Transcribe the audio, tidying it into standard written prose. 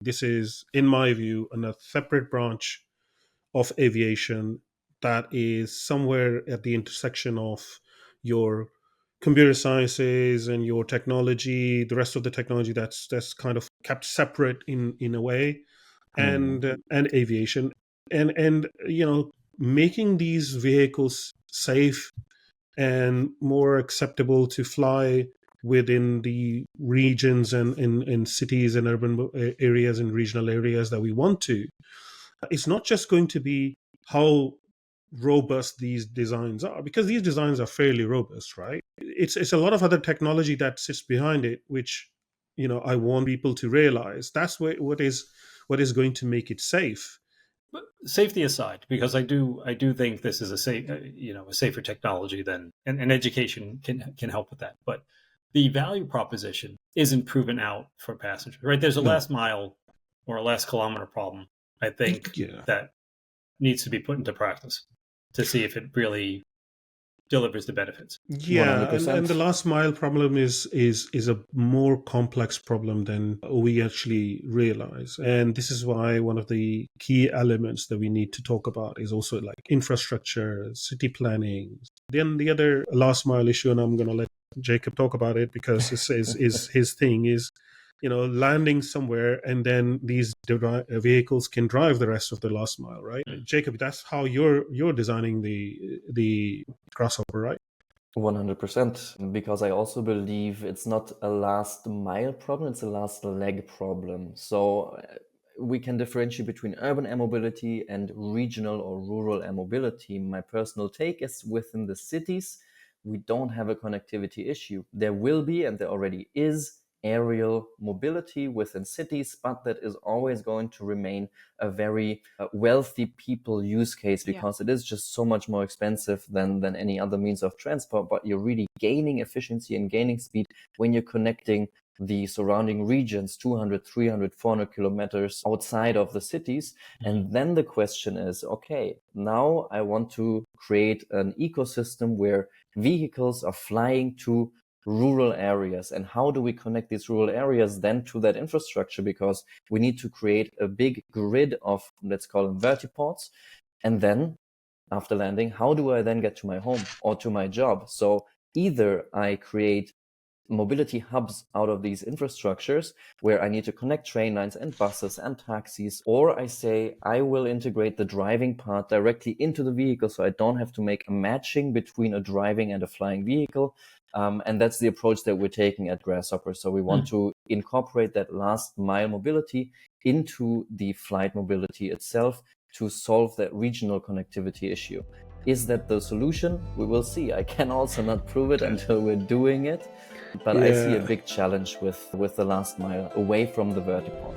This is, in my view, a separate branch of aviation that is somewhere at the intersection of your computer sciences and your technology, the rest of the technology that's kind of kept separate in a way, Mm. and aviation, and making these vehicles safe and more acceptable to fly within the regions and in cities and urban areas and regional areas that we want to. It's not just going to be how robust these designs are, because these designs are fairly robust, right? It's a lot of other technology that sits behind it, which I want people to realize that's what is going to make it safe. But safety aside, because I do think this is a safe, a safer technology than, and education can help with that. But the value proposition isn't proven out for passengers, right? There's a No. last mile or a last kilometer problem, I think, Yeah. that needs to be put into practice to see if it really delivers the benefits. Yeah, and 100%. the last mile problem is a more complex problem than we actually realize. And this is why one of the key elements that we need to talk about is also like infrastructure, city planning. Then the other last mile issue, and I'm going to let Jacob talk about it because this is his thing, is landing somewhere and then these vehicles can drive the rest of the last mile, right? Jacob, that's how you're designing the crossover, right? 100%, because I also believe it's not a last mile problem, it's a last leg problem. So we can differentiate between urban air mobility and regional or rural air mobility. My personal take is within the cities, we don't have a connectivity issue. There will be, and there already is, aerial mobility within cities, but that is always going to remain a very wealthy people use case, because it is just so much more expensive than any other means of transport. But you're really gaining efficiency and gaining speed when you're connecting the surrounding regions 200, 300, 400 kilometers outside of the cities. And then the question is, okay, now I want to create an ecosystem where vehicles are flying to rural areas. And how do we connect these rural areas then to that infrastructure? Because we need to create a big grid of, let's call them vertiports. And then after landing, how do I then get to my home or to my job? So either I create mobility hubs out of these infrastructures where I need to connect train lines and buses and taxis, or I say I will integrate the driving part directly into the vehicle so I don't have to make a matching between a driving and a flying vehicle. And that's the approach that we're taking at Grasshopper. So we want to incorporate that last mile mobility into the flight mobility itself to solve that regional connectivity issue. Is that the solution? We will see. I can also not prove it until we're doing it. But I see a big challenge with the last mile away from the vertiport.